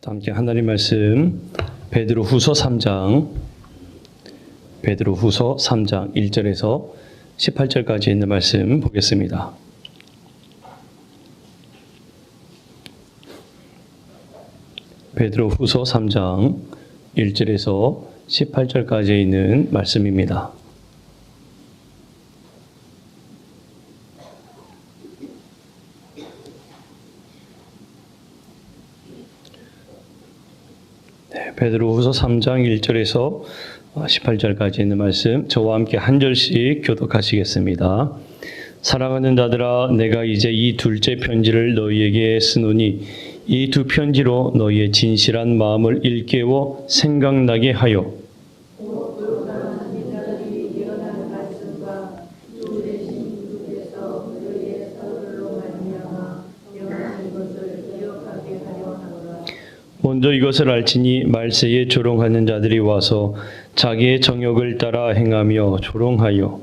함께 하나님 말씀 베드로후서 3장 1절에서 18절까지 있는 말씀 보겠습니다. 베드로후서 3장 1절에서 18절까지 있는 말씀입니다. 베드로후서 3장 1절에서 18절까지 있는 말씀 저와 함께 한 절씩 교독하시겠습니다. 사랑하는 자들아, 내가 이제 이 둘째 편지를 너희에게 쓰노니 이 두 편지로 너희의 진실한 마음을 일깨워 생각나게 하여 먼저 이것을 알지니 말세에 조롱하는 자들이 와서 자기의 정욕을 따라 행하며 조롱하여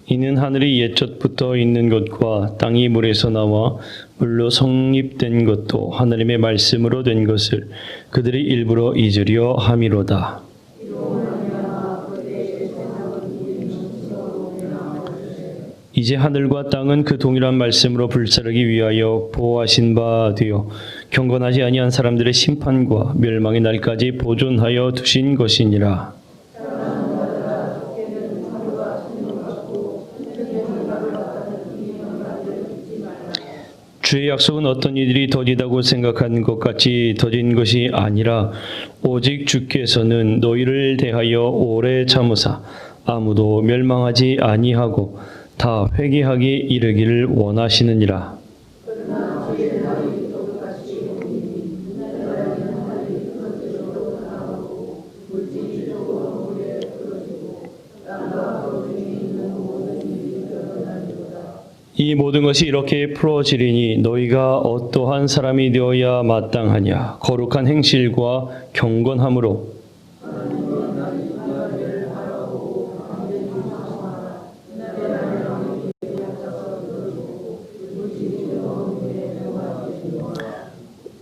이는 하늘이 옛적부터 있는 것과 땅이 물에서 나와 물로 성립된 것도 하나님의 말씀으로 된 것을 그들이 일부러 잊으려 함이로다. 이제 하늘과 땅은 그 동일한 말씀으로 불사르기 위하여 보호하신 바 되어 경건하지 아니한 사람들의 심판과 멸망의 날까지 보존하여 두신 것이니라. 주의 약속은 어떤 이들이 더디다고 생각하는 것 같이 더딘 것이 아니라 오직 주께서는 너희를 대하여 오래 참으사 아무도 멸망하지 아니하고 다 회개하기 이르기를 원하시느니라. 이 모든 것이 이렇게 풀어지리니 너희가 어떠한 사람이 되어야 마땅하냐. 거룩한 행실과 경건함으로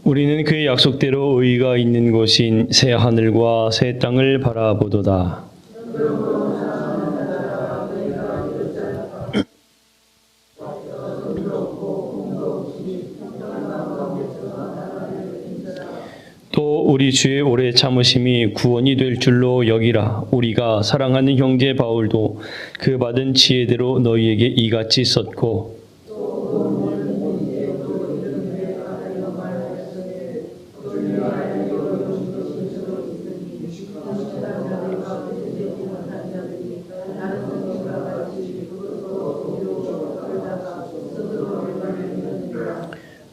우리는 그의 약속대로 의가 있는 곳인 새 하늘과 새 땅을 바라보도다. 또 우리 주의 오래 참으심이 구원이 될 줄로 여기라. 우리가 사랑하는 형제 바울도 그 받은 지혜대로 너희에게 이같이 썼고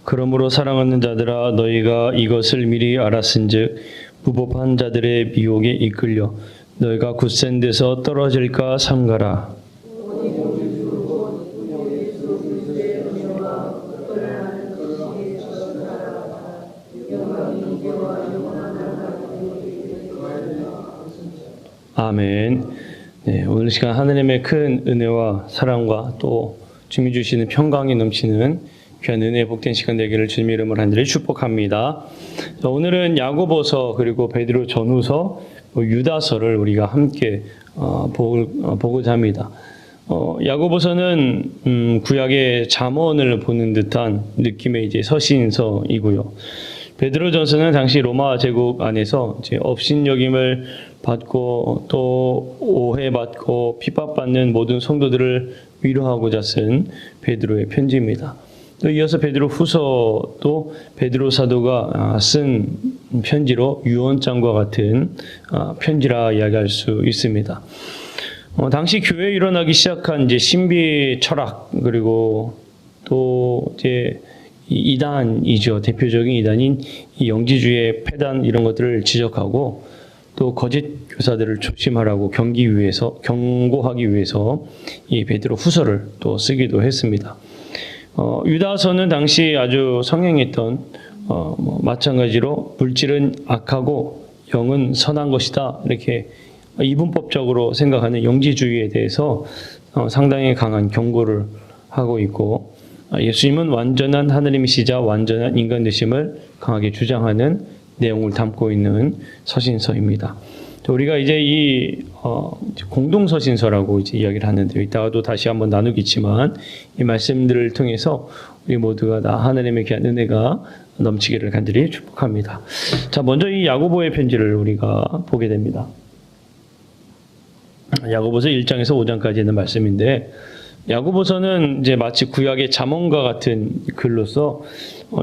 그러므로 사랑하는 자들아, 너희가 이것을 미리 알았은즉 무법한 자들의 미혹에 이끌려 너희가 굳센 데서 떨어질까 삼가라. 아멘. 네, 오늘 시간 하나님의 큰 은혜와 사랑과 또 주님 주시는 평강이 넘치는 귀한 은혜의 복된 시간 되기를 주님의 이름으로 간절히 축복합니다. 오늘은 야고보서 그리고 베드로 전후서 유다서를 우리가 함께 보고자 합니다. 야고보서는 구약의 잠언을 보는 듯한 느낌의 이제 서신서이고요. 베드로전서는 당시 로마 제국 안에서 이제 업신여김을 받고 또 오해받고 핍박받는 모든 성도들을 위로하고자 쓴 베드로의 편지입니다. 또 이어서 베드로 후서도 베드로 사도가 쓴 편지로 유언장과 같은 편지라 이야기할 수 있습니다. 당시 교회에 일어나기 시작한 이제 신비 철학 그리고 또 이제 이단이죠. 대표적인 이단인 이 영지주의 폐단 이런 것들을 지적하고 또 거짓 교사들을 조심하라고 경고하기 위해서 이 베드로 후서를 또 쓰기도 했습니다. 유다서는 당시 아주 성행했던 마찬가지로 물질은 악하고 영은 선한 것이다 이렇게 이분법적으로 생각하는 영지주의에 대해서 상당히 강한 경고를 하고 있고, 예수님은 완전한 하느님이시자 완전한 인간 되심을 강하게 주장하는 내용을 담고 있는 서신서입니다. 우리가 이제 이 공동 서신서라고 이제 이야기를 하는데, 이따가도 다시 한번 나누겠지만 이 말씀들을 통해서 우리 모두가 다 하나님의 귀한 은혜가 넘치기를 간절히 축복합니다. 자, 먼저 이 야고보의 편지를 우리가 보게 됩니다. 야고보서 1장에서 5장까지 있는 말씀인데, 야고보서는 이제 마치 구약의 잠언과 같은 글로서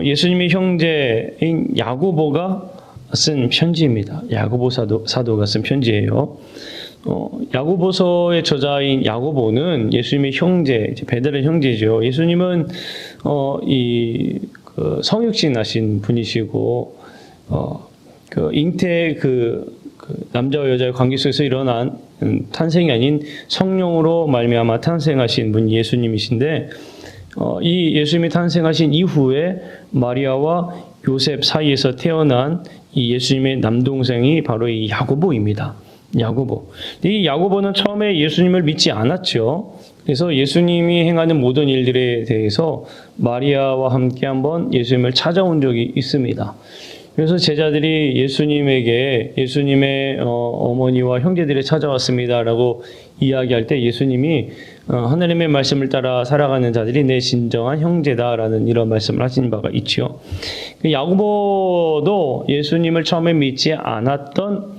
예수님의 형제인 야고보가 쓴 편지입니다. 야고보 사도가 쓴 편지예요. 야고보서의 저자인 야고보는 예수님의 형제, 베드로의 형제죠. 예수님은 성육신하신 분이시고, 그 잉태 남자와 여자의 관계 속에서 일어난 탄생이 아닌 성령으로 말미암아 탄생하신 분 예수님이신데, 이 예수님이 탄생하신 이후에 마리아와 요셉 사이에서 태어난 이 예수님의 남동생이 바로 이 야고보입니다. 야고보. 이 야고보는 처음에 예수님을 믿지 않았죠. 그래서 예수님이 행하는 모든 일들에 대해서 마리아와 함께 한번 예수님을 찾아온 적이 있습니다. 그래서 제자들이 예수님에게 예수님의 어머니와 형제들이 찾아왔습니다라고 이야기할 때 예수님이 하나님의 말씀을 따라 살아가는 자들이 내 진정한 형제다라는 이런 말씀을 하신 바가 있죠. 야고보도 예수님을 처음에 믿지 않았던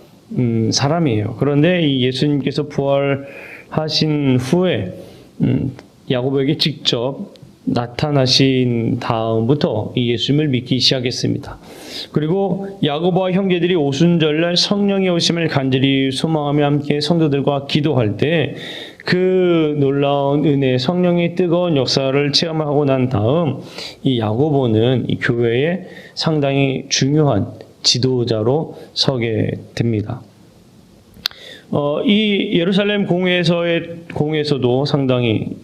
사람이에요. 그런데 이 예수님께서 부활하신 후에 야고보에게 직접 나타나신 다음부터 이 예수님을 믿기 시작했습니다. 그리고 야고보와 형제들이 오순절날 성령의 오심을 간절히 소망하며 함께 성도들과 기도할 때 그 놀라운 은혜, 성령의 뜨거운 역사를 체험하고 난 다음 이 야고보는 이 교회의 상당히 중요한 지도자로 서게 됩니다. 이 예루살렘 공회에서도 상당히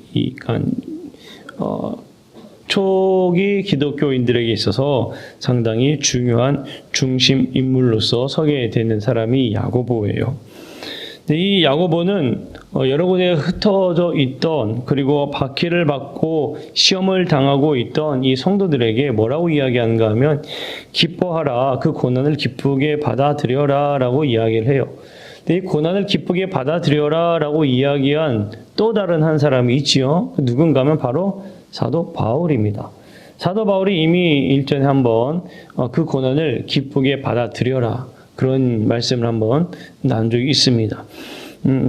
초기 기독교인들에게 있어서 상당히 중요한 중심 인물로서 서게 되는 사람이 야고보예요. 이 야고보는 여러 군데 흩어져 있던, 그리고 박해를 받고 시험을 당하고 있던 이 성도들에게 뭐라고 이야기하는가 하면 기뻐하라, 그 고난을 기쁘게 받아들여라 라고 이야기를 해요. 이 고난을 기쁘게 받아들여라 라고 이야기한 또 다른 한 사람이 있지요. 누군가 하면 바로 사도 바울입니다. 사도 바울이 이미 일전에 한번 그 고난을 기쁘게 받아들여라 그런 말씀을 한번 나눈 적이 있습니다.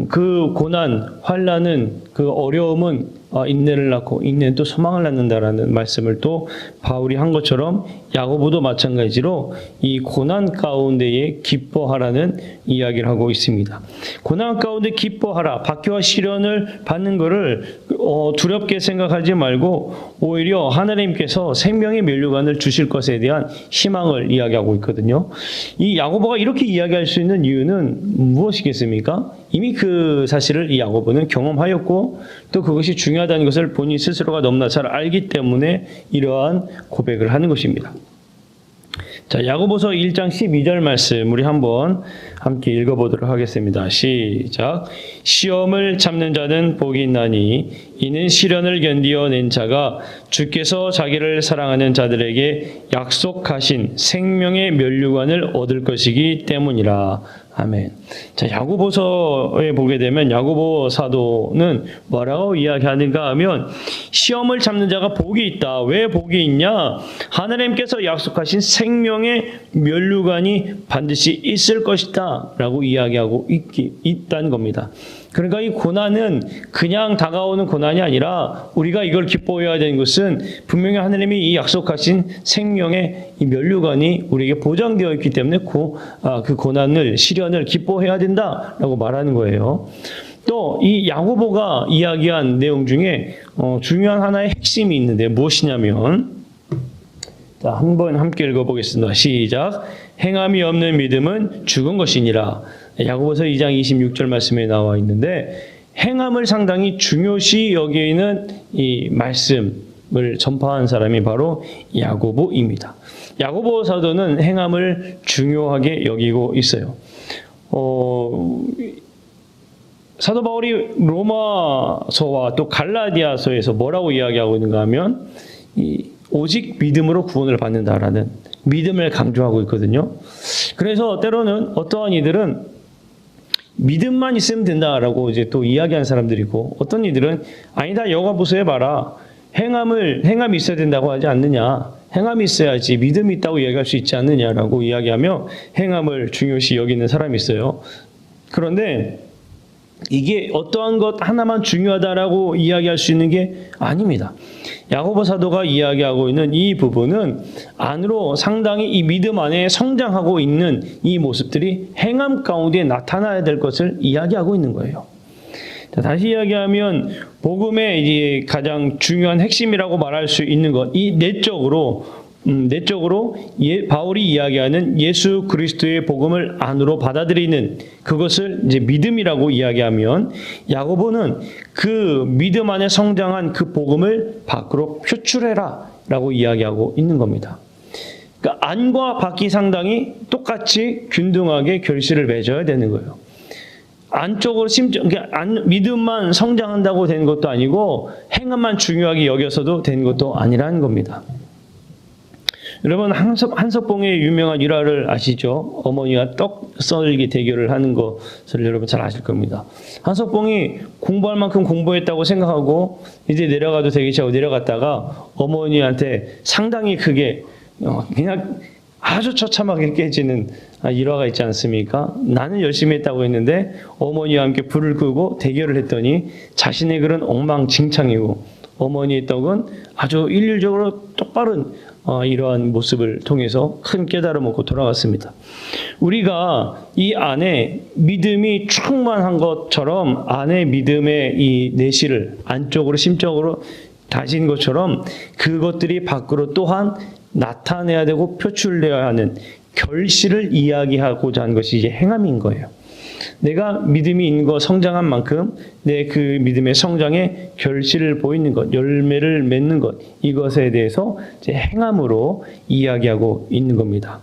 그 고난, 환난은, 그 어려움은 인내를 낳고 인내는 또 소망을 낳는다라는 말씀을 또 바울이 한 것처럼 야고보도 마찬가지로 이 고난 가운데에 기뻐하라는 이야기를 하고 있습니다. 고난 가운데 기뻐하라, 박해와 시련을 받는 것을 두렵게 생각하지 말고 오히려 하나님께서 생명의 면류관을 주실 것에 대한 희망을 이야기하고 있거든요. 이 야고보가 이렇게 이야기할 수 있는 이유는 무엇이겠습니까? 이미 그 사실을 이 야고보는 경험하였고 또 그것이 중요하다는 것을 본인 스스로가 너무나 잘 알기 때문에 이러한 고백을 하는 것입니다. 자, 야고보서 1장 12절 말씀 우리 한번 함께 읽어보도록 하겠습니다. 시작. 시험을 참는 자는 복이 있나니 이는 시련을 견디어낸 자가 주께서 자기를 사랑하는 자들에게 약속하신 생명의 면류관을 얻을 것이기 때문이라. 아멘. 자, 야고보서에 보게 되면 야고보 사도는 뭐라고 이야기하는가 하면 시험을 참는 자가 복이 있다. 왜 복이 있냐? 하나님께서 약속하신 생명의 면류관이 반드시 있을 것이다 라고 이야기하고 있다는 겁니다. 그러니까 이 고난은 그냥 다가오는 고난이 아니라 우리가 이걸 기뻐해야 되는 것은 분명히 하나님이 이 약속하신 생명의 이 면류관이 우리에게 보장되어 있기 때문에 그 고난을, 시련을 기뻐해야 된다라고 말하는 거예요. 또 이 야고보가 이야기한 내용 중에 중요한 하나의 핵심이 있는데 무엇이냐면, 자, 한번 함께 읽어보겠습니다. 시작. 행함이 없는 믿음은 죽은 것이니라. 야고보서 2장 26절 말씀에 나와 있는데 행함을 상당히 중요시 여기는 이 말씀을 전파한 사람이 바로 야고보입니다. 야고보 사도는 행함을 중요하게 여기고 있어요. 사도 바울이 로마서와 또 갈라디아서에서 뭐라고 이야기하고 있는가 하면 오직 믿음으로 구원을 받는다라는 믿음을 강조하고 있거든요. 그래서 때로는 어떠한 이들은 믿음만 있으면 된다라고 이제 또 이야기하는 사람들이고, 어떤 이들은 아니다, 여가부서 해봐라, 행함이 있어야 된다고 하지 않느냐, 행함이 있어야지 믿음이 있다고 이야기할 수 있지 않느냐라고 이야기하며 행함을 중요시 여기는 사람이 있어요. 그런데 이게 어떠한 것 하나만 중요하다라고 이야기할 수 있는 게 아닙니다. 야고보 사도가 이야기하고 있는 이 부분은 안으로 상당히 이 믿음 안에 성장하고 있는 이 모습들이 행함 가운데 나타나야 될 것을 이야기하고 있는 거예요. 자, 다시 이야기하면 복음의 이제 가장 중요한 핵심이라고 말할 수 있는 것, 이 내적으로 바울이 이야기하는 예수 그리스도의 복음을 안으로 받아들이는 그것을 이제 믿음이라고 이야기하면, 야고보는 그 믿음 안에 성장한 그 복음을 밖으로 표출해라라고 이야기하고 있는 겁니다. 그러니까 안과 밖이 상당히 똑같이 균등하게 결실을 맺어야 되는 거예요. 안쪽으로 그러니까 믿음만 성장한다고 된 것도 아니고 행함만 중요하게 여겨서도 된 것도 아니라는 겁니다. 여러분, 한석봉의 유명한 일화를 아시죠? 어머니와 떡 썰기 대결을 하는 것을 여러분 잘 아실 겁니다. 한석봉이 공부할 만큼 공부했다고 생각하고 이제 내려가도 되겠지 하고 내려갔다가 어머니한테 상당히 크게 그냥 아주 처참하게 깨지는 일화가 있지 않습니까? 나는 열심히 했다고 했는데 어머니와 함께 불을 끄고 대결을 했더니 자신의 글은 엉망진창이고 어머니의 떡은 아주 일률적으로 똑바른 이러한 모습을 통해서 큰 깨달음을 얻고 돌아갔습니다. 우리가 이 안에 믿음이 충만한 것처럼 안에 믿음의 이 내실을 안쪽으로 심적으로 다진 것처럼 그것들이 밖으로 또한 나타내야 되고 표출되어야 하는 결실을 이야기하고자 하는 것이 이제 행함인 거예요. 내가 믿음이 있는 것, 성장한 만큼 내 그 믿음의 성장에 결실을 보이는 것, 열매를 맺는 것, 이것에 대해서 이제 행함으로 이야기하고 있는 겁니다.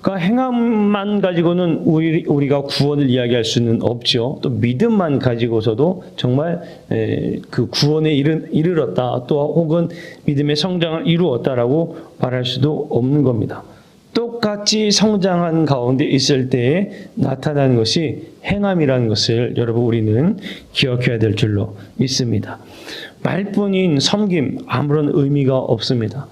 그러니까 행함만 가지고는 우리가 구원을 이야기할 수는 없죠. 또 믿음만 가지고서도 정말 그 구원에 이르렀다, 또 혹은 믿음의 성장을 이루었다라고 말할 수도 없는 겁니다. 똑같이 성장한 가운데 있을 때에 나타나는 것이 행함이라는 것을 여러분 우리는 기억해야 될 줄로 믿습니다. 말뿐인 섬김 아무런 의미가 없습니다.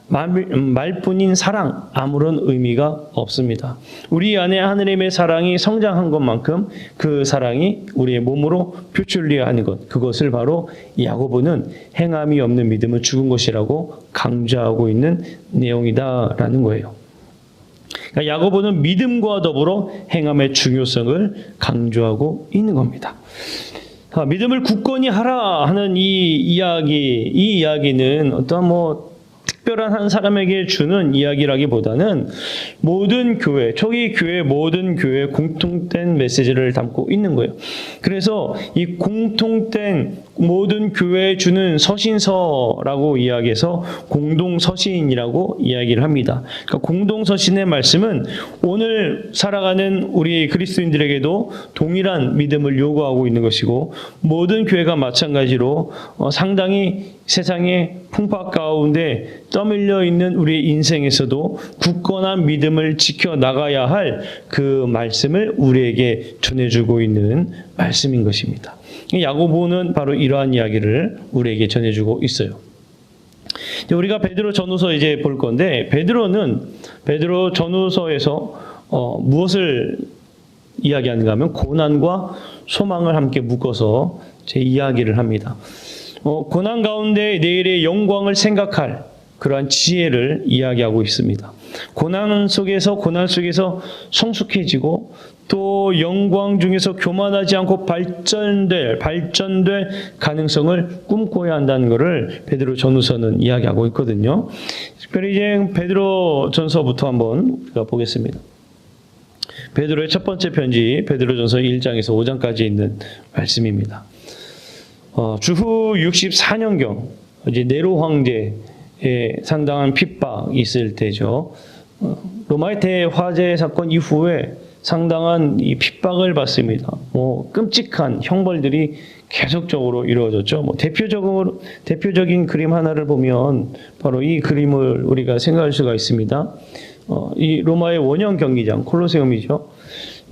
말뿐인 사랑 아무런 의미가 없습니다. 우리 안에 하느님의 사랑이 성장한 것만큼 그 사랑이 우리의 몸으로 표출되어야 하는 것, 그것을 바로 야고보는 행함이 없는 믿음은 죽은 것이라고 강조하고 있는 내용이다라는 거예요. 그러니까 야고보는 믿음과 더불어 행함의 중요성을 강조하고 있는 겁니다. 믿음을 굳건히 하라 하는 이 이야기는 어떤 특별한 한 사람에게 주는 이야기라기보다는 모든 교회, 초기 교회 모든 교회의 공통된 메시지를 담고 있는 거예요. 그래서 이 공통된 모든 교회에 주는 서신서라고 이야기해서 공동서신이라고 이야기를 합니다. 그러니까 공동서신의 말씀은 오늘 살아가는 우리 그리스도인들에게도 동일한 믿음을 요구하고 있는 것이고, 모든 교회가 마찬가지로 상당히 세상의 풍파 가운데 떠밀려 있는 우리의 인생에서도 굳건한 믿음을 지켜나가야 할 그 말씀을 우리에게 전해주고 있는 말씀인 것입니다. 야고보는 바로 이러한 이야기를 우리에게 전해주고 있어요. 우리가 베드로 전후서 이제 볼 건데, 베드로 전후서에서 무엇을 이야기하는가 하면 고난과 소망을 함께 묶어서 제 이야기를 합니다. 고난 가운데 내일의 영광을 생각할 그러한 지혜를 이야기하고 있습니다. 고난 속에서 성숙해지고 또 영광 중에서 교만하지 않고 발전될 가능성을 꿈꿔야 한다는 것을 베드로 전후서는 이야기하고 있거든요. 특별히 이제 베드로 전서부터 한번 우리가 보겠습니다. 베드로의 첫 번째 편지 베드로전서 1장에서 5장까지 있는 말씀입니다. 주후 64년경 이제 네로 황제의 상당한 핍박이 있을 때죠. 로마의 대화재 사건 이후에 상당한 이 핍박을 받습니다. 끔찍한 형벌들이 계속적으로 이루어졌죠. 대표적인 그림 하나를 보면 바로 이 그림을 우리가 생각할 수가 있습니다. 이 로마의 원형 경기장 콜로세움이죠.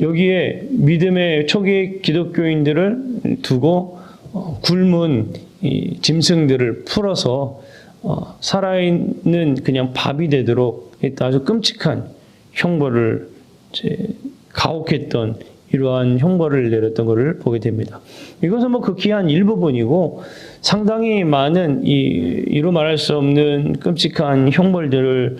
여기에 믿음의 초기 기독교인들을 두고 굶은 이 짐승들을 풀어서 살아있는 그냥 밥이 되도록 했던 아주 끔찍한 형벌을 가혹했던 이러한 형벌을 내렸던 것을 보게 됩니다. 이것은 극히한 일부분이고 상당히 많은 이루 말할 수 없는 끔찍한 형벌들을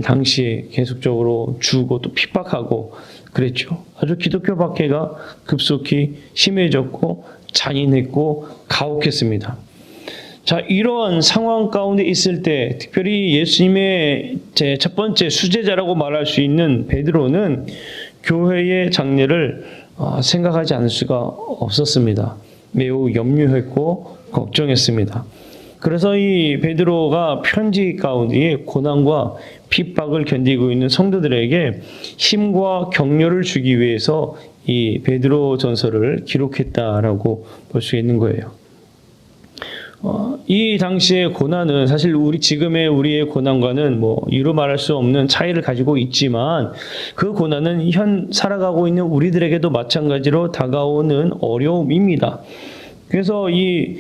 당시에 계속적으로 주고 또 핍박하고 그랬죠. 아주 기독교 박해가 급속히 심해졌고 잔인했고 가혹했습니다. 자, 이러한 상황 가운데 있을 때 특별히 예수님의 제 첫 번째 수제자라고 말할 수 있는 베드로는 교회의 장래를 생각하지 않을 수가 없었습니다. 매우 염려했고 걱정했습니다. 그래서 이 베드로가 편지 가운데 고난과 핍박을 견디고 있는 성도들에게 힘과 격려를 주기 위해서 이 베드로 전서를 기록했다라고 볼 수 있는 거예요. 이 당시의 고난은 사실 지금의 우리의 고난과는 이루 말할 수 없는 차이를 가지고 있지만 그 고난은 현 살아가고 있는 우리들에게도 마찬가지로 다가오는 어려움입니다. 그래서 이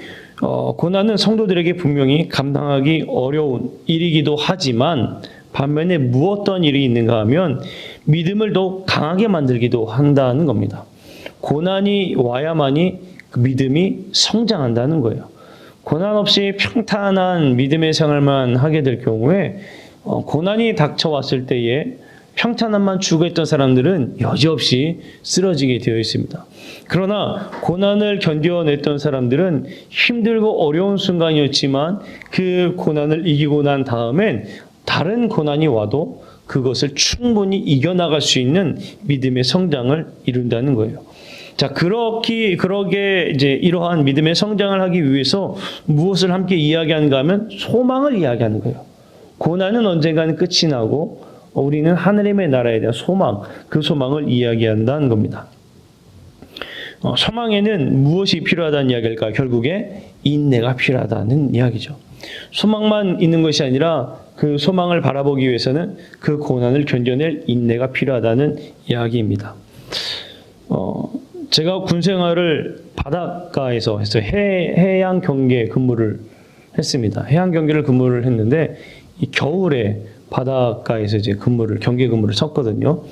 고난은 성도들에게 분명히 감당하기 어려운 일이기도 하지만 반면에 어떤 일이 있는가 하면 믿음을 더욱 강하게 만들기도 한다는 겁니다. 고난이 와야만이 그 믿음이 성장한다는 거예요. 고난 없이 평탄한 믿음의 생활만 하게 될 경우에 고난이 닥쳐왔을 때에 평탄함만 추구했던 사람들은 여지없이 쓰러지게 되어 있습니다. 그러나 고난을 견뎌냈던 사람들은 힘들고 어려운 순간이었지만 그 고난을 이기고 난 다음엔 다른 고난이 와도 그것을 충분히 이겨나갈 수 있는 믿음의 성장을 이룬다는 거예요. 자, 그러게 이제 이러한 믿음의 성장을 하기 위해서 무엇을 함께 이야기하는가 하면 소망을 이야기하는 거예요. 고난은 언젠가는 끝이 나고 우리는 하느님의 나라에 대한 소망, 그 소망을 이야기한다는 겁니다. 소망에는 무엇이 필요하다는 이야기일까? 결국에 인내가 필요하다는 이야기죠. 소망만 있는 것이 아니라 그 소망을 바라보기 위해서는 그 고난을 견뎌낼 인내가 필요하다는 이야기입니다. 제가 군 생활을 바닷가에서 해서 해양 경계 근무를 했습니다. 해양 경계를 근무를 했는데 이 겨울에 바닷가에서 이제 경계 근무를 섰거든요.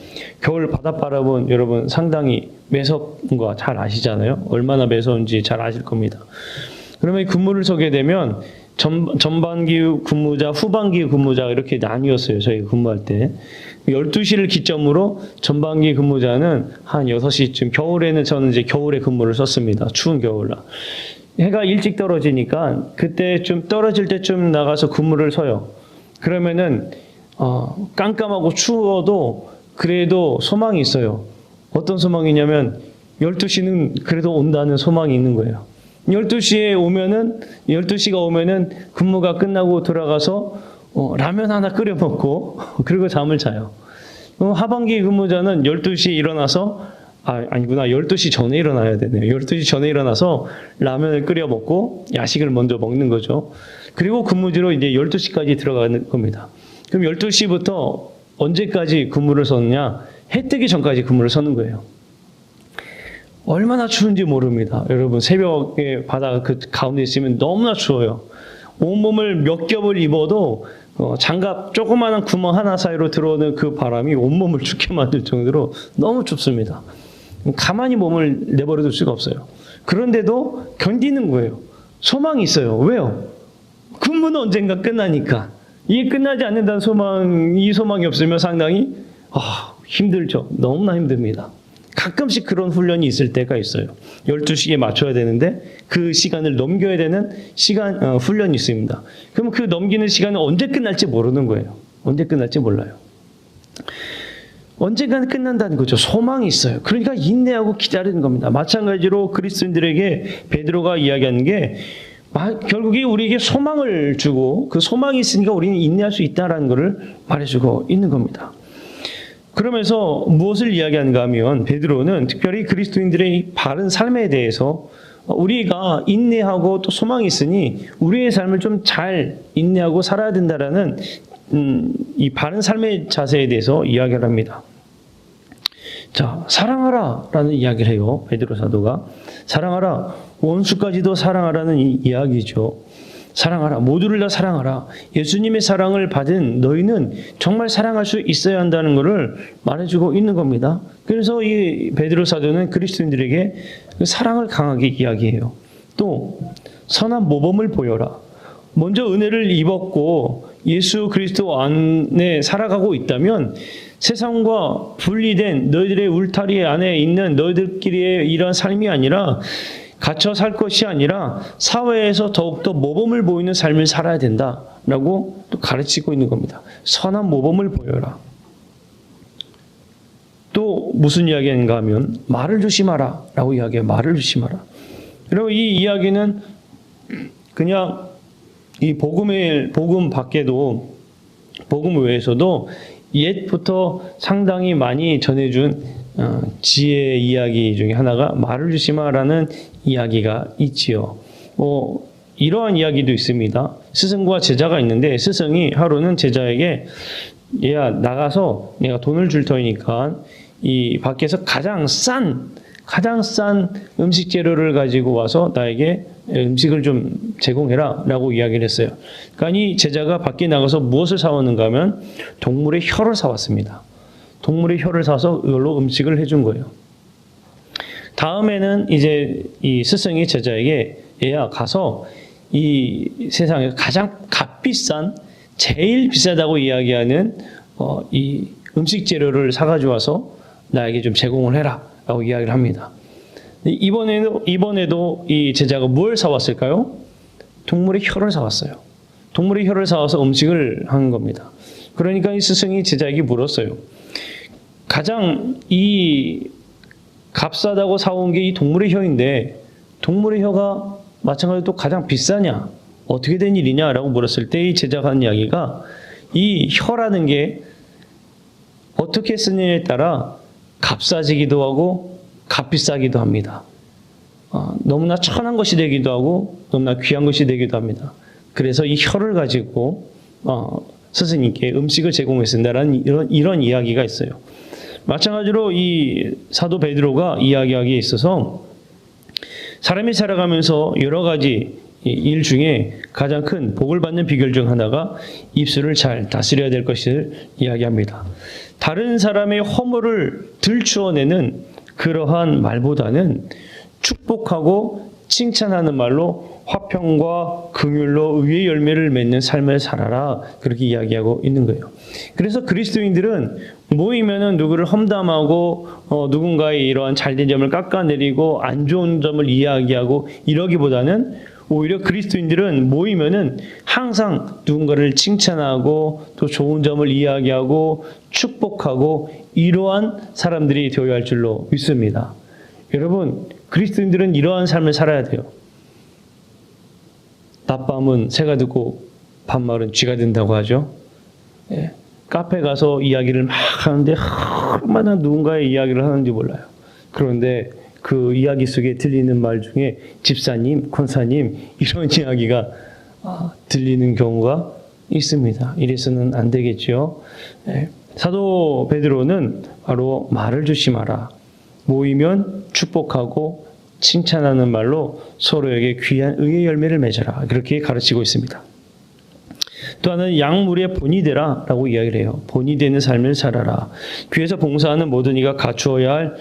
겨울 바닷바람은 여러분 상당히 매섭은 거 잘 아시잖아요. 얼마나 매서운지 잘 아실 겁니다. 그러면 이 근무를 서게 되면 전반기 근무자, 후반기 근무자 이렇게 나뉘었어요. 저희 근무할 때. 12시를 기점으로 전반기 근무자는 한 6시쯤, 겨울에는 저는 이제 겨울에 근무를 썼습니다. 추운 겨울날. 해가 일찍 떨어지니까 그때 좀 떨어질 때쯤 나가서 근무를 서요. 그러면은 깜깜하고 추워도 그래도 소망이 있어요. 어떤 소망이냐면 12시는 그래도 온다는 소망이 있는 거예요. 12시가 오면은 근무가 끝나고 돌아가서 라면 하나 끓여 먹고 그리고 잠을 자요. 하반기 근무자는 12시에 일어나서 아니구나. 12시 전에 일어나야 되네요. 12시 전에 일어나서 라면을 끓여 먹고 야식을 먼저 먹는 거죠. 그리고 근무지로 이제 12시까지 들어가는 겁니다. 그럼 12시부터 언제까지 근무를 섰냐? 해 뜨기 전까지 근무를 서는 거예요. 얼마나 추운지 모릅니다. 여러분, 새벽에 바다 그 가운데 있으면 너무나 추워요. 온몸을 몇 겹을 입어도 장갑 조그마한 구멍 하나 사이로 들어오는 그 바람이 온몸을 춥게 만들 정도로 너무 춥습니다. 가만히 몸을 내버려 둘 수가 없어요. 그런데도 견디는 거예요. 소망이 있어요. 왜요? 근무는 언젠가 끝나니까. 이게 끝나지 않는다는 이 소망이 없으면 상당히 힘들죠. 너무나 힘듭니다. 가끔씩 그런 훈련이 있을 때가 있어요. 12시에 맞춰야 되는데 그 시간을 넘겨야 되는 훈련이 있습니다. 그럼 그 넘기는 시간은 언제 끝날지 모르는 거예요. 언제 끝날지 몰라요. 언젠가는 끝난다는 거죠. 소망이 있어요. 그러니까 인내하고 기다리는 겁니다. 마찬가지로 그리스도인들에게 베드로가 이야기하는 게 결국에 우리에게 소망을 주고 그 소망이 있으니까 우리는 인내할 수 있다는 것을 말해주고 있는 겁니다. 그러면서 무엇을 이야기하는가 하면 베드로는 특별히 그리스도인들의 바른 삶에 대해서 우리가 인내하고 또 소망이 있으니 우리의 삶을 좀 잘 인내하고 살아야 된다라는 이 바른 삶의 자세에 대해서 이야기를 합니다. 자, 사랑하라라는 이야기를 해요. 베드로 사도가 사랑하라, 원수까지도 사랑하라는 이야기죠. 사랑하라, 모두를 다 사랑하라. 예수님의 사랑을 받은 너희는 정말 사랑할 수 있어야 한다는 것을 말해주고 있는 겁니다. 그래서 이 베드로 사도는 그리스도인들에게 사랑을 강하게 이야기해요. 또 선한 모범을 보여라. 먼저 은혜를 입었고 예수 그리스도 안에 살아가고 있다면 세상과 분리된 너희들의 울타리 안에 있는 너희들끼리의 이런 삶이 아니라 갇혀 살 것이 아니라 사회에서 더욱더 모범을 보이는 삶을 살아야 된다라고 또 가르치고 있는 겁니다. 선한 모범을 보여라. 또 무슨 이야기인가 하면 말을 조심하라 라고 이야기해요. 말을 조심하라. 그리고 이 이야기는 그냥 이 복음 밖에도 복음 외에서도 옛부터 상당히 많이 전해준 지혜 이야기 중에 하나가 말을 조심하라는 이야기가 있지요. 이러한 이야기도 있습니다. 스승과 제자가 있는데 스승이 하루는 제자에게 얘야 나가서 내가 돈을 줄 테니까 이 밖에서 가장 싼 음식 재료를 가지고 와서 나에게 음식을 좀 제공해라 라고 이야기를 했어요. 그러니까 이 제자가 밖에 나가서 무엇을 사왔는가 하면 동물의 혀를 사왔습니다. 동물의 혀를 사서 이걸로 음식을 해준 거예요. 다음에는 이제 이 스승이 제자에게 얘야 가서 이 세상에 가장 값비싼 제일 비싸다고 이야기하는 이 음식 재료를 사가지고 와서 나에게 좀 제공을 해라 라고 이야기를 합니다. 이번에도 이 제자가 뭘 사왔을까요? 동물의 혀를 사왔어요. 동물의 혀를 사와서 음식을 한 겁니다. 그러니까 이 스승이 제자에게 물었어요. 가장 이 값싸다고 사온 게 이 동물의 혀인데 동물의 혀가 마찬가지로 또 가장 비싸냐? 어떻게 된 일이냐라고 물었을 때 이 제자가 한 이야기가 이 혀라는 게 어떻게 쓰느냐에 따라 값싸지기도 하고 값비싸기도 합니다. 너무나 천한 것이 되기도 하고 너무나 귀한 것이 되기도 합니다. 그래서 이 혀를 가지고 스승님께 음식을 제공했습니다라는 이런 이야기가 있어요. 마찬가지로 이 사도 베드로가 이야기하기에 있어서 사람이 살아가면서 여러 가지 일 중에 가장 큰 복을 받는 비결 중 하나가 입술을 잘 다스려야 될 것을 이야기합니다. 다른 사람의 허물을 들추어내는 그러한 말보다는 축복하고 칭찬하는 말로 화평과 긍휼로 의의 열매를 맺는 삶을 살아라 그렇게 이야기하고 있는 거예요. 그래서 그리스도인들은 모이면은 누구를 험담하고 누군가의 이러한 잘된 점을 깎아내리고 안 좋은 점을 이야기하고 이러기보다는 오히려 그리스도인들은 모이면은 항상 누군가를 칭찬하고 또 좋은 점을 이야기하고 축복하고 이러한 사람들이 되어야 할 줄로 믿습니다. 여러분, 그리스도인들은 이러한 삶을 살아야 돼요. 낮밤은 새가 듣고 밤말은 쥐가 된다고 하죠. 예. 카페 가서 이야기를 막 하는데 얼마나 누군가의 이야기를 하는지 몰라요. 그런데 그 이야기 속에 들리는 말 중에 집사님, 권사님 이런 이야기가 들리는 경우가 있습니다. 이래서는 안 되겠죠. 예. 사도 베드로는 바로 말을 조심하라. 모이면 축복하고 칭찬하는 말로 서로에게 귀한 의의 열매를 맺어라. 그렇게 가르치고 있습니다. 또 하나는 양물의 본이 되라 라고 이야기를 해요. 본이 되는 삶을 살아라. 교회에서 봉사하는 모든 이가 갖추어야 할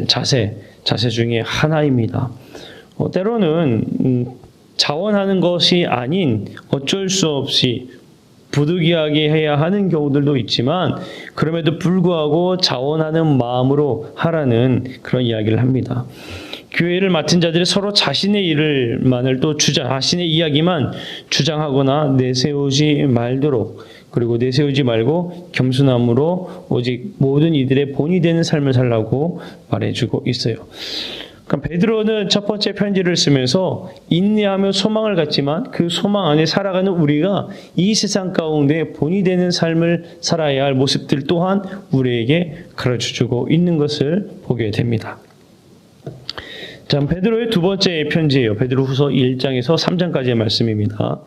자세 중에 하나입니다. 때로는 자원하는 것이 아닌 어쩔 수 없이 부득이하게 해야 하는 경우들도 있지만 그럼에도 불구하고 자원하는 마음으로 하라는 그런 이야기를 합니다. 교회를 맡은 자들이 서로 자신의 일을만을 또 자신의 이야기만 주장하거나 내세우지 말도록, 그리고 내세우지 말고 겸손함으로 오직 모든 이들의 본이 되는 삶을 살라고 말해주고 있어요. 그러니까 베드로는 첫 번째 편지를 쓰면서 인내하며 소망을 갖지만 그 소망 안에 살아가는 우리가 이 세상 가운데 본이 되는 삶을 살아야 할 모습들 또한 우리에게 가르쳐주고 있는 것을 보게 됩니다. 자, 베드로의 두 번째 편지예요. 베드로후서 1장에서 3장까지의 말씀입니다.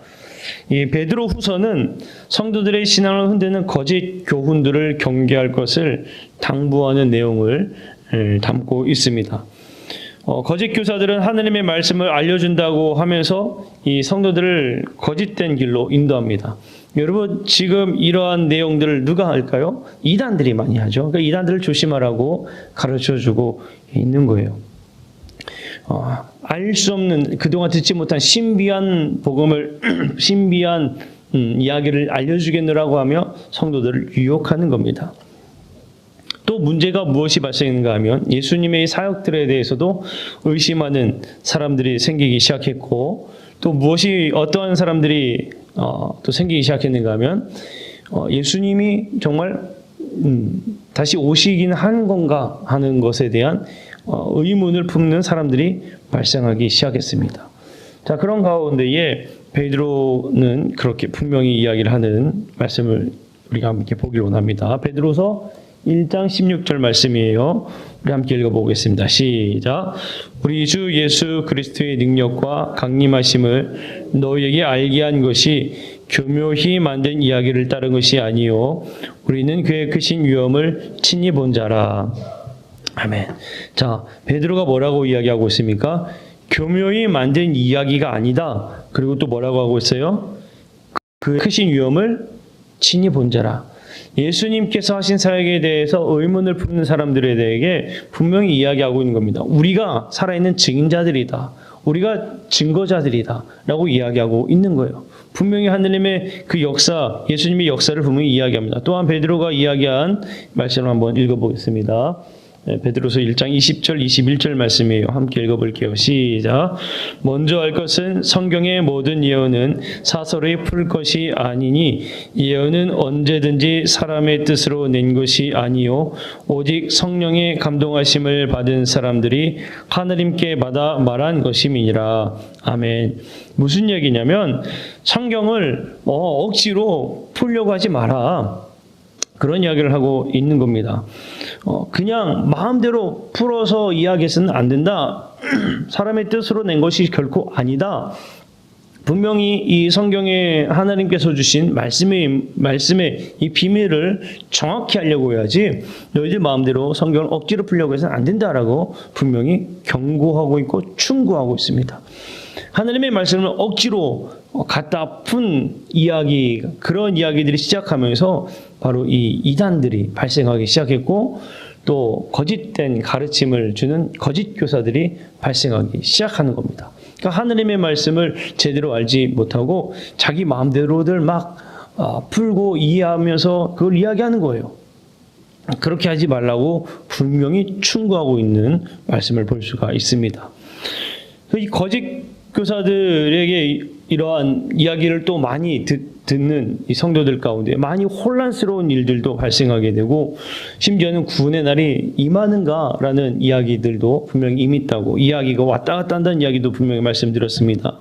이 베드로후서는 성도들의 신앙을 흔드는 거짓 교훈들을 경계할 것을 당부하는 내용을 담고 있습니다. 거짓 교사들은 하느님의 말씀을 알려준다고 하면서 이 성도들을 거짓된 길로 인도합니다. 여러분, 지금 이러한 내용들을 누가 할까요? 이단들이 많이 하죠. 그러니까 이단들을 조심하라고 가르쳐주고 있는 거예요. 알 수 없는, 그동안 듣지 못한 신비한 복음을, 신비한 이야기를 알려주겠느라고 하며 성도들을 유혹하는 겁니다. 또 문제가 무엇이 발생했는가 하면 예수님의 사역들에 대해서도 의심하는 사람들이 생기기 시작했고, 또 무엇이 어떠한 사람들이 또 생기기 시작했는가 하면 예수님이 정말 다시 오시긴 한 건가 하는 것에 대한 의문을 품는 사람들이 발생하기 시작했습니다. 자, 그런 가운데에 베드로는 그렇게 분명히 이야기를 하는 말씀을 우리가 함께 보기를 원합니다. 베드로서 1장 16절 말씀이에요. 우리 함께 읽어보겠습니다. 시작. 우리 주 예수 그리스도의 능력과 강림하심을 너희에게 알게 한 것이 교묘히 만든 이야기를 따른 것이 아니요 우리는 그의 크신 위엄을 친히 본 자라. 아멘. 자, 베드로가 뭐라고 이야기하고 있습니까? 교묘히 만든 이야기가 아니다. 그리고 또 뭐라고 하고 있어요? 그 크신 위엄을 친히 본 자라. 예수님께서 하신 사역에 대해서 의문을 품는 사람들에게 분명히 이야기하고 있는 겁니다. 우리가 살아있는 증인자들이다. 우리가 증거자들이다. 라고 이야기하고 있는 거예요. 분명히 하느님의 그 역사, 예수님의 역사를 분명히 이야기합니다. 또한 베드로가 이야기한 말씀을 한번 읽어보겠습니다. 베드로서 1장 20절 21절 말씀이에요. 함께 읽어볼게요. 시작. 먼저 알 것은 성경의 모든 예언은 사설에 풀 것이 아니니 예언은 언제든지 사람의 뜻으로 낸 것이 아니요 오직 성령의 감동하심을 받은 사람들이 하느님께 받아 말한 것임이니라. 아멘. 무슨 얘기냐면 성경을 억지로 풀려고 하지 마라. 그런 이야기를 하고 있는 겁니다. 그냥 마음대로 풀어서 이야기해서는 안 된다. 사람의 뜻으로 낸 것이 결코 아니다. 분명히 이 성경에 하나님께서 주신 말씀의 이 비밀을 정확히 하려고 해야지 너희들 마음대로 성경을 억지로 풀려고 해서는 안 된다라고 분명히 경고하고 있고 충고하고 있습니다. 하나님의 말씀을 억지로 갖다 푼 이야기, 그런 이야기들이 시작하면서 바로 이 이단들이 발생하기 시작했고 또 거짓된 가르침을 주는 거짓 교사들이 발생하기 시작하는 겁니다. 그러니까 하나님의 말씀을 제대로 알지 못하고 자기 마음대로들 막 풀고 이해하면서 그걸 이야기하는 거예요. 그렇게 하지 말라고 분명히 충고하고 있는 말씀을 볼 수가 있습니다. 이 거짓 교사들에게 이러한 이야기를 또 많이 듣는 이 성도들 가운데 많이 혼란스러운 일들도 발생하게 되고 심지어는 구원의 날이 임하는가라는 이야기들도 분명히 임했다고 이야기가 왔다 갔다 한다는 이야기도 분명히 말씀드렸습니다.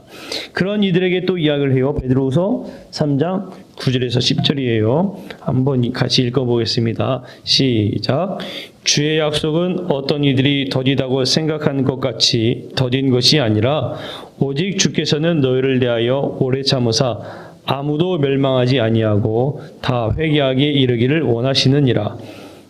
그런 이들에게 또 이야기를 해요. 베드로후서 3장 9절에서 10절이에요. 한번 같이 읽어보겠습니다. 시작. 주의 약속은 어떤 이들이 더디다고 생각하는 것 같이 더딘 것이 아니라 오직 주께서는 너희를 대하여 오래 참으사 아무도 멸망하지 아니하고 다 회개하게 이르기를 원하시느니라.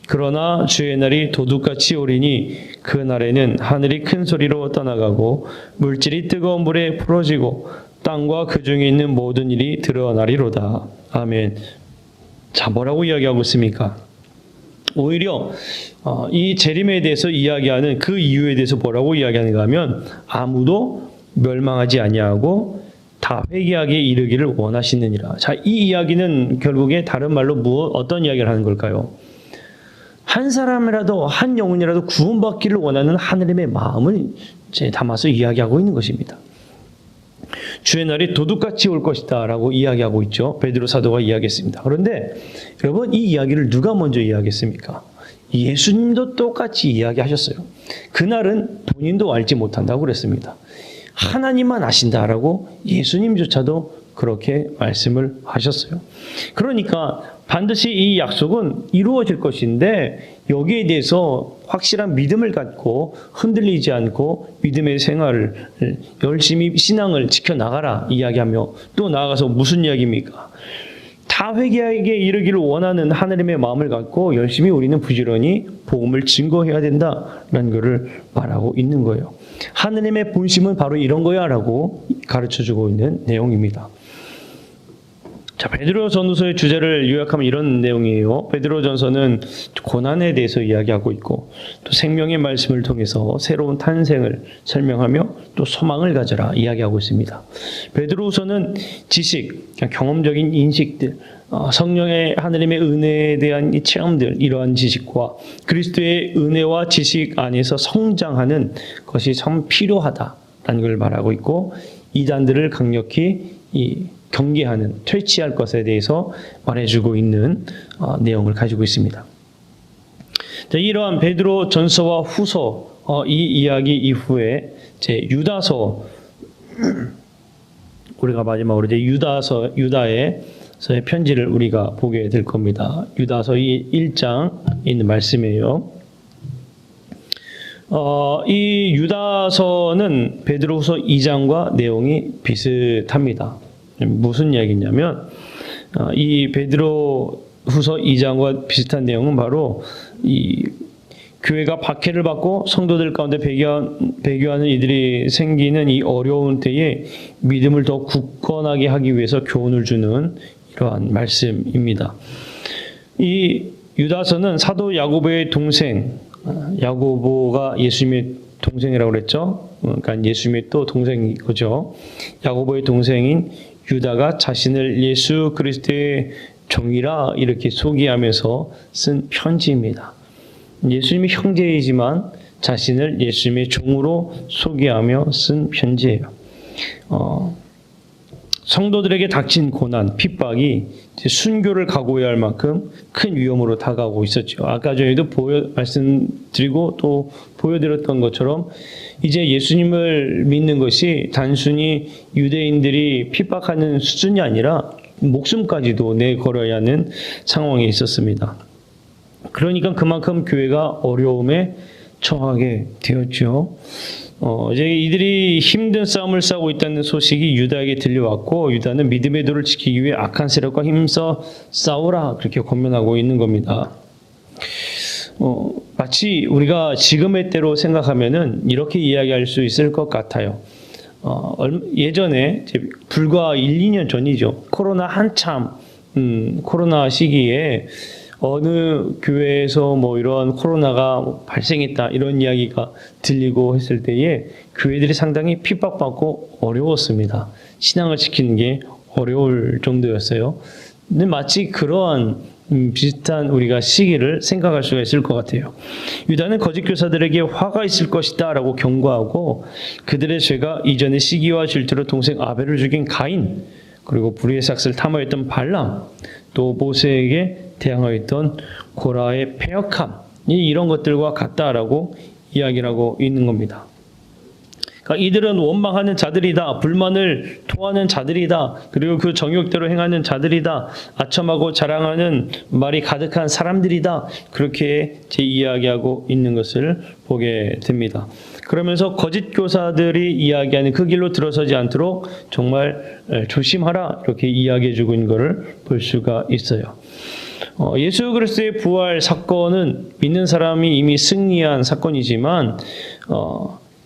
그러나 주의 날이 도둑같이 오리니 그 날에는 하늘이 큰 소리로 떠나가고 물질이 뜨거운 물에 풀어지고 땅과 그 중에 있는 모든 일이 드러나리로다. 아멘. 자, 뭐라고 이야기하고 있습니까? 오히려 이 재림에 대해서 이야기하는 그 이유에 대해서 뭐라고 이야기하는가 하면 아무도 멸망하지 아니하고 다 회개하게 이르기를 원하시느니라. 자, 이 이야기는 결국에 다른 말로 어떤 이야기를 하는 걸까요? 한 사람이라도 한 영혼이라도 구원받기를 원하는 하느님의 마음을 담아서 이야기하고 있는 것입니다. 주의 날이 도둑같이 올 것이다 라고 이야기하고 있죠. 베드로 사도가 이야기했습니다. 그런데 여러분 이 이야기를 누가 먼저 이야기했습니까? 예수님도 똑같이 이야기하셨어요. 그날은 본인도 알지 못한다고 그랬습니다. 하나님만 아신다라고 예수님조차도 그렇게 말씀을 하셨어요. 그러니까 반드시 이 약속은 이루어질 것인데 여기에 대해서 확실한 믿음을 갖고 흔들리지 않고 믿음의 생활을 열심히 신앙을 지켜나가라 이야기하며 또 나아가서 무슨 이야기입니까? 다 회개하게 이르기를 원하는 하나님의 마음을 갖고 열심히 우리는 부지런히 복음을 증거해야 된다라는 것을 말하고 있는 거예요. 하나님의 본심은 바로 이런 거야 라고 가르쳐주고 있는 내용입니다. 자, 베드로전서의 주제를 요약하면 이런 내용이에요. 베드로전서는 고난에 대해서 이야기하고 있고 또 생명의 말씀을 통해서 새로운 탄생을 설명하며 또 소망을 가져라 이야기하고 있습니다. 베드로후서는 지식, 경험적인 인식들, 성령의 하나님의 은혜에 대한 이 체험들, 이러한 지식과 그리스도의 은혜와 지식 안에서 성장하는 것이 참 필요하다라는 걸 말하고 있고 이단들을 강력히 경계하는, 퇴치할 것에 대해서 말해주고 있는 내용을 가지고 있습니다. 자, 이러한 베드로 전서와 후서 이 이야기 이후에 유다서 우리가 마지막으로 유다의 편지를 우리가 보게 될 겁니다. 유다서 1장에 있는 말씀이에요. 이 유다서는 베드로후서 2장과 내용이 비슷합니다. 무슨 이야기냐면 이 베드로후서 2장과 비슷한 내용은 바로 이 교회가 박해를 받고 성도들 가운데 배교하는 이들이 생기는 이 어려운 때에 믿음을 더 굳건하게 하기 위해서 교훈을 주는 이러한 말씀입니다. 이 유다서는 사도 야고보의 동생, 야고보가 예수님의 동생이라고 그랬죠. 그러니까 예수님의 또 동생이죠. 야고보의 동생인 유다가 자신을 예수 그리스도의 종이라 이렇게 소개하면서 쓴 편지입니다. 예수님이 형제이지만 자신을 예수님의 종으로 소개하며 쓴 편지예요. 성도들에게 닥친 고난, 핍박이 순교를 각오해야 할 만큼 큰 위험으로 다가오고 있었죠. 아까 저희도 말씀드리고 또 보여드렸던 것처럼 이제 예수님을 믿는 것이 단순히 유대인들이 핍박하는 수준이 아니라 목숨까지도 내걸어야 하는 상황에 있었습니다. 그러니까 그만큼 교회가 어려움에 처하게 되었죠. 이제 이들이 힘든 싸움을 싸우고 있다는 소식이 유다에게 들려왔고 유다는 믿음의 도를 지키기 위해 악한 세력과 힘써 싸우라 그렇게 권면하고 있는 겁니다. 마치 우리가 지금의 때로 생각하면은 이렇게 이야기할 수 있을 것 같아요. 예전에 불과 1, 2년 전이죠. 코로나 한참 코로나 시기에 어느 교회에서 뭐 이런 코로나가 발생했다 이런 이야기가 들리고 했을 때에 교회들이 상당히 핍박받고 어려웠습니다. 신앙을 지키는 게 어려울 정도였어요. 근데 마치 그러한 비슷한 우리가 시기를 생각할 수가 있을 것 같아요. 유다는 거짓 교사들에게 화가 있을 것이다 라고 경고하고 그들의 죄가 이전의 시기와 질투로 동생 아벨을 죽인 가인 그리고 불의의 삭슬 탐하였던 발람 또 모세에게 대항하였던 고라의 패역함 이런 것들과 같다라고 이야기를 하고 있는 겁니다. 그러니까 이들은 원망하는 자들이다. 불만을 토하는 자들이다. 그리고 그 정욕대로 행하는 자들이다. 아첨하고 자랑하는 말이 가득한 사람들이다. 그렇게 이야기하고 있는 것을 보게 됩니다. 그러면서 거짓 교사들이 이야기하는 그 길로 들어서지 않도록 정말 조심하라 이렇게 이야기해주고 있는 것을 볼 수가 있어요. 예수 그리스도의 부활 사건은 믿는 사람이 이미 승리한 사건이지만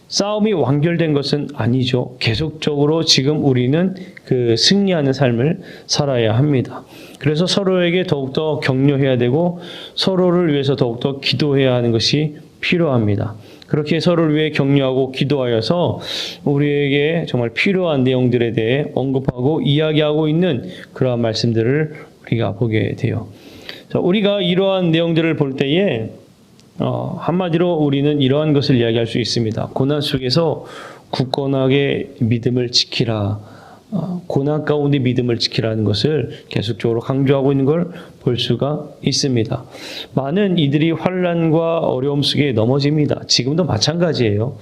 싸움이 완결된 것은 아니죠. 계속적으로 지금 우리는 그 승리하는 삶을 살아야 합니다. 그래서 서로에게 더욱더 격려해야 되고 서로를 위해서 더욱더 기도해야 하는 것이 필요합니다. 그렇게 서로를 위해 격려하고 기도하여서 우리에게 정말 필요한 내용들에 대해 언급하고 이야기하고 있는 그러한 말씀들을 우리가 보게 돼요. 자, 우리가 이러한 내용들을 볼 때에 한마디로 우리는 이러한 것을 이야기할 수 있습니다. 고난 속에서 굳건하게 믿음을 지키라. 고난 가운데 믿음을 지키라는 것을 계속적으로 강조하고 있는 걸 볼 수가 있습니다. 많은 이들이 환난과 어려움 속에 넘어집니다. 지금도 마찬가지예요.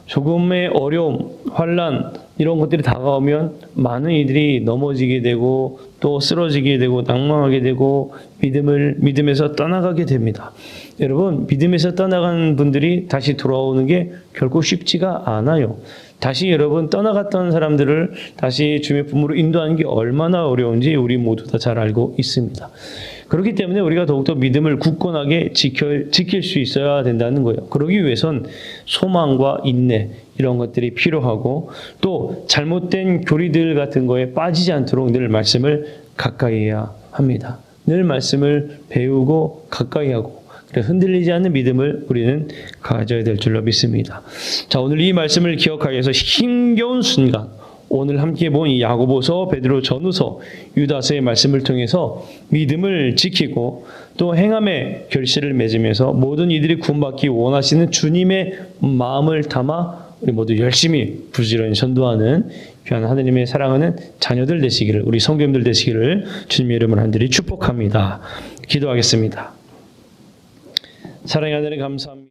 조금의 어려움, 환난 이런 것들이 다가오면 많은 이들이 넘어지게 되고 또 쓰러지게 되고 낭망하게 되고 믿음에서 떠나가게 됩니다. 여러분, 믿음에서 떠나간 분들이 다시 돌아오는 게 결코 쉽지가 않아요. 다시 여러분 떠나갔던 사람들을 다시 주님의 품으로 인도하는 게 얼마나 어려운지 우리 모두 다 잘 알고 있습니다. 그렇기 때문에 우리가 더욱더 믿음을 굳건하게 지킬 수 있어야 된다는 거예요. 그러기 위해선 소망과 인내 이런 것들이 필요하고 또 잘못된 교리들 같은 거에 빠지지 않도록 늘 말씀을 가까이 해야 합니다. 늘 말씀을 배우고 가까이 하고 흔들리지 않는 믿음을 우리는 가져야 될 줄로 믿습니다. 자, 오늘 이 말씀을 기억하기 위해서 힘겨운 순간, 오늘 함께 본 이 야고보서, 베드로 전후서, 유다서의 말씀을 통해서 믿음을 지키고 또 행함의 결실을 맺으면서 모든 이들이 구원받기 원하시는 주님의 마음을 담아 우리 모두 열심히 부지런히 전도하는 귀한 하느님의 사랑하는 자녀들 되시기를, 우리 성도님들 되시기를 주님의 이름으로 간절히 축복합니다. 기도하겠습니다. 사랑의 하나님 감사합니다.